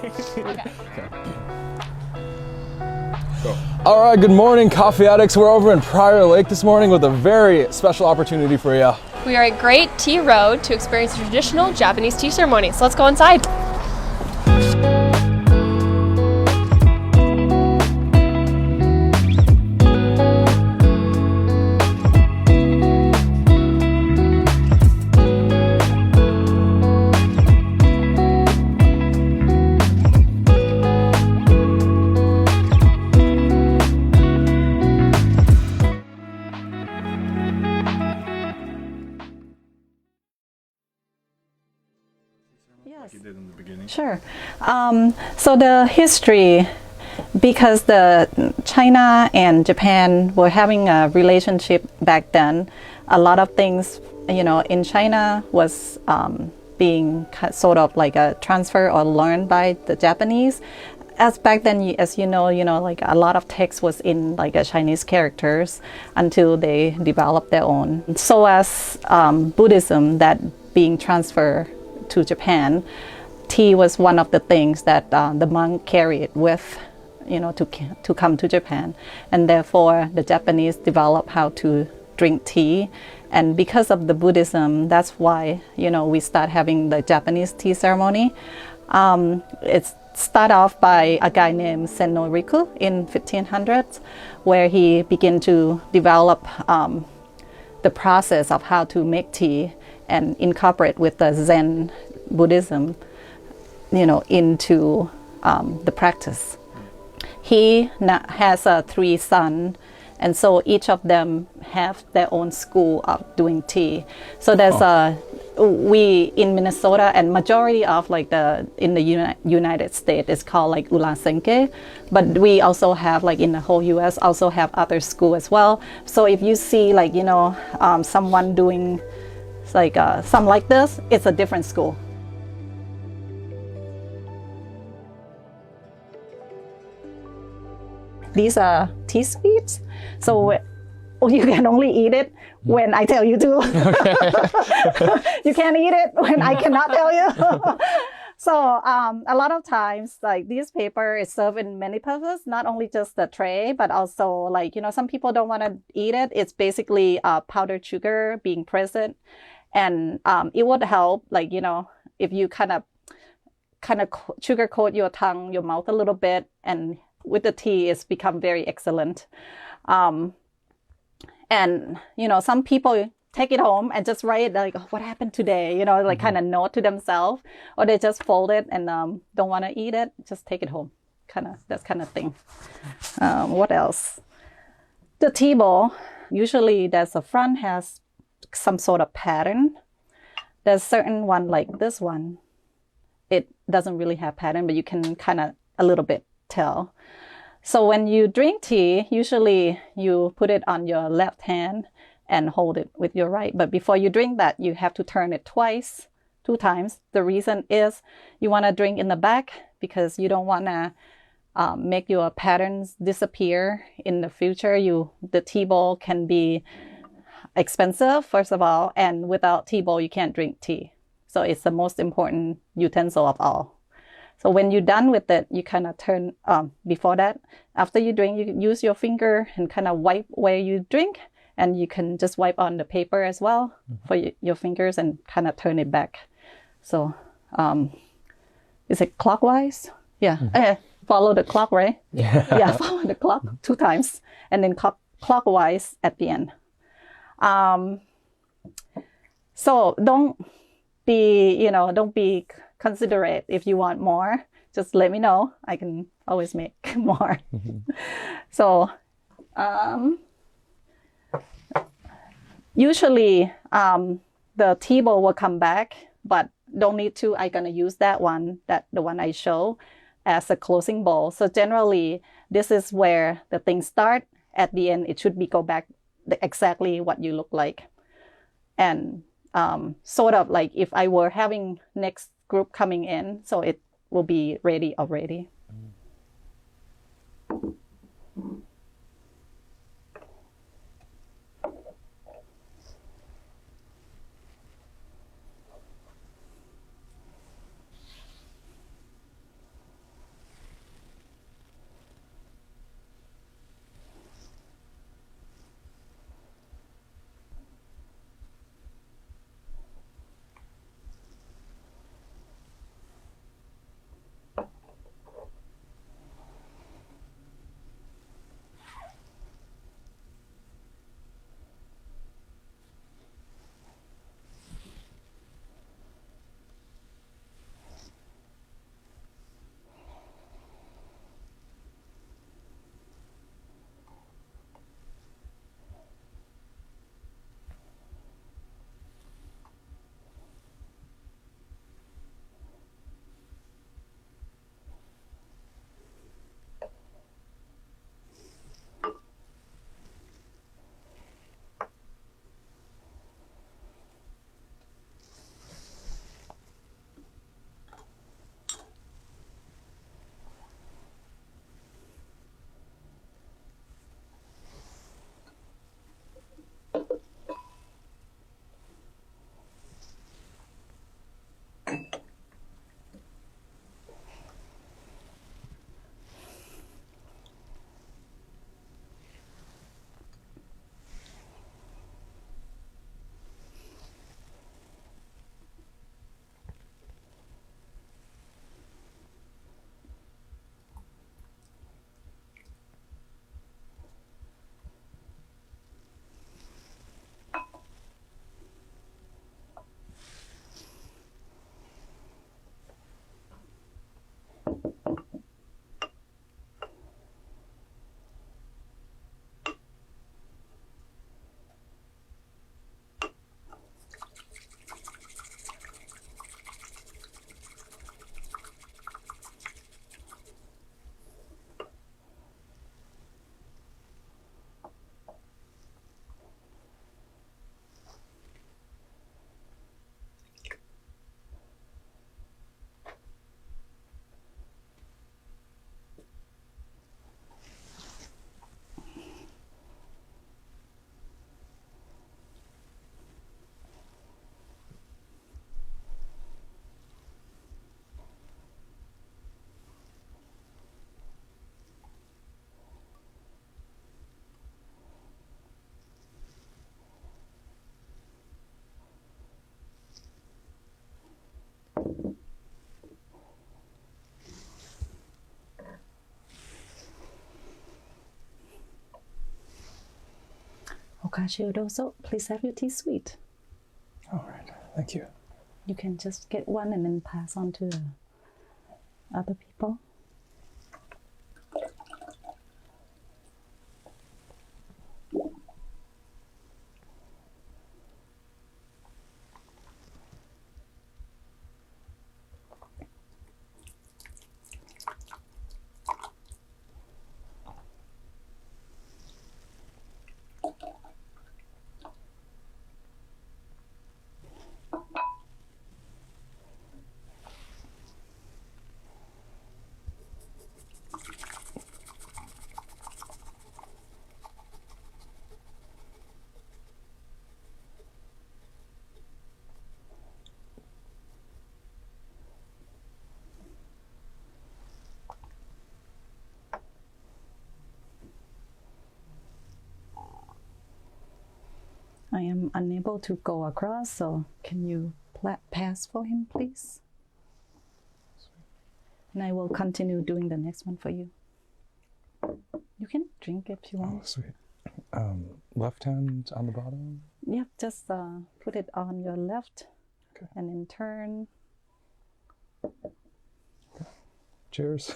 Okay. Go. All right, good morning, coffee addicts. We're over in Prior Lake this morning with a very special opportunity for you. We are at Great Tea Road to experience a traditional Japanese tea ceremony. So let's go inside. Like you did in the beginning. Sure. So the history, because China and Japan were having a relationship back then, a lot of things, in China was being sort of like a transfer or learned by the Japanese. As back then, as you know, like a lot of text was in like a Chinese characters until they developed their own. So as Buddhism that being transferred to Japan, tea was one of the things that the monk carried with, to come to Japan, and therefore the Japanese developed how to drink tea, and because of the Buddhism, that's why we start having the Japanese tea ceremony. It's start off by a guy named Senno Riku in 1500s, where he began to develop the process of how to make tea and incorporate with the Zen Buddhism, into the practice. He has 3 sons, and so each of them have their own school of doing tea. So there's we in Minnesota, and majority of in the United States is called like Ulasenke, but we also have in the whole U.S. also have other school as well. So if you see someone doing something like this, it's a different school. These are tea sweets, so you can only eat it when I tell you to. Okay. You can't eat it when I cannot tell you. So a lot of times, this paper is served in many purposes, not only just the tray, but also some people don't want to eat it. It's basically powdered sugar being present, and it would help, if you kind of sugar coat your tongue, your mouth a little bit, and with the tea, it's become very excellent. And some people take it home and just write what happened today, kind of note to themselves, or they just fold it and don't want to eat it, just take it home, that kind of thing. What else? The tea bowl, usually there's a front has some sort of pattern. There's certain one like this one, it doesn't really have pattern, but you can kind of a little bit tell. So when you drink tea, usually you put it on your left hand and hold it with your right. But before you drink that, you have to turn it 2 times. The reason is you want to drink in the back because you don't want to make your patterns disappear in the future. The tea bowl can be expensive, first of all, and without tea bowl, you can't drink tea. So it's the most important utensil of all. So when you're done with it, you kind of turn, before that, after you drink, you use your finger and kind of wipe where you drink, and you can just wipe on the paper as well for your fingers and kind of turn it back. So is it clockwise? Yeah, follow the clock, right? Yeah, follow the clock 2 times, and then clockwise at the end. So don't be considerate. If you want more, just let me know. I can always make more. So usually the tea bowl will come back, but don't need to. I'm gonna use the one I show as a closing bowl. So generally this is where the things start. At the end, it should go back exactly what you look like. And sort of like if I were having next group coming in, so it will be ready already. Okashio dozo. Please have your tea sweet. All right, thank you. You can just get one and then pass on to the other people. I am unable to go across, so can you pass for him, please? And I will continue doing the next one for you. You can drink if you want. Oh, sweet. Left hand on the bottom? Yep, just put it on your left, Okay. and then turn. Cheers.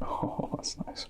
Oh, that's nice.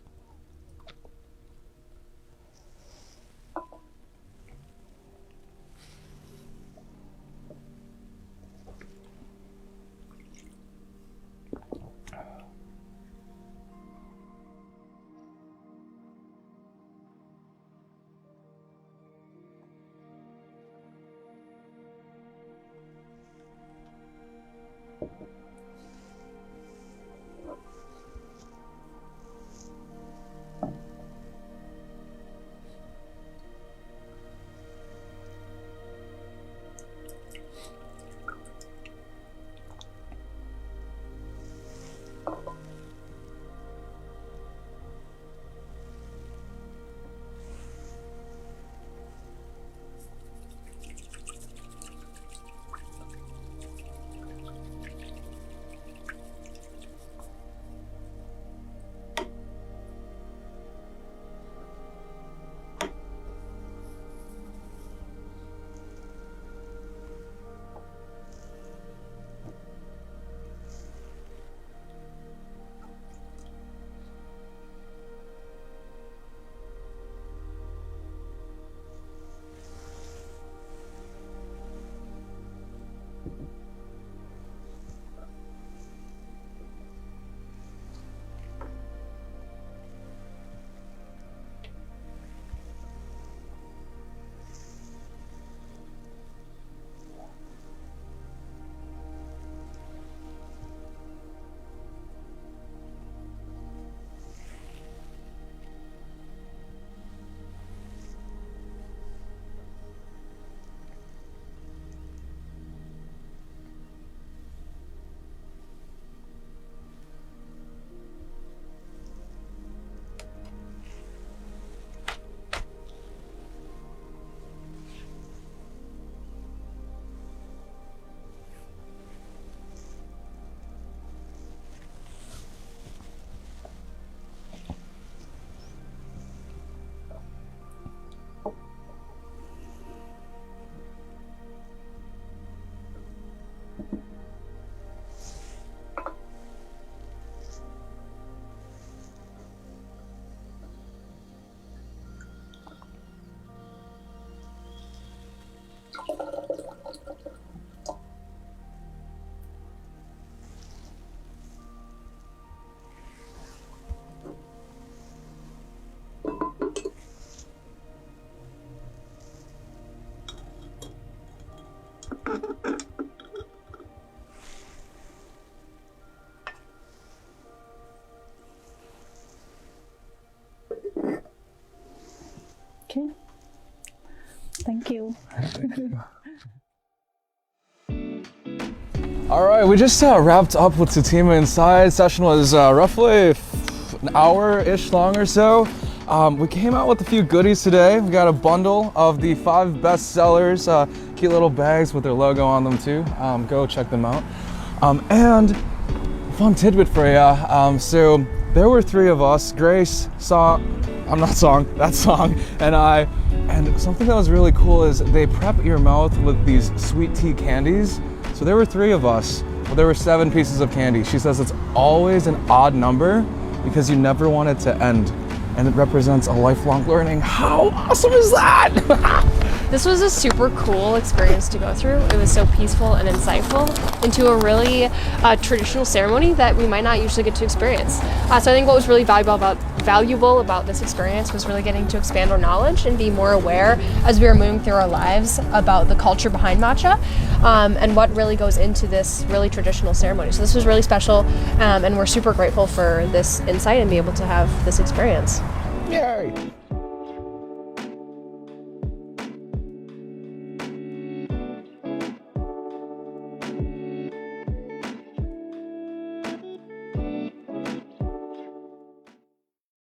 Okay. Thank you. Thank you. All right, we just wrapped up with Titima inside. Session was roughly an hour-ish long or so. We came out with a few goodies today. We got a bundle of the 5 best sellers, cute little bags with their logo on them too. Go check them out. And fun tidbit for you. So there were 3 of us, Grace, that song, and I. And something that was really cool is they prep your mouth with these sweet tea candies. So there were 3 of us, but there were 7 pieces of candy. She says it's always an odd number because you never want it to end. And it represents a lifelong learning. How awesome is that? This was a super cool experience to go through. It was so peaceful and insightful into a really traditional ceremony that we might not usually get to experience. So I think what was really valuable about this experience was really getting to expand our knowledge and be more aware as we were moving through our lives about the culture behind matcha and what really goes into this really traditional ceremony. So this was really special, and we're super grateful for this insight and be able to have this experience. Yay!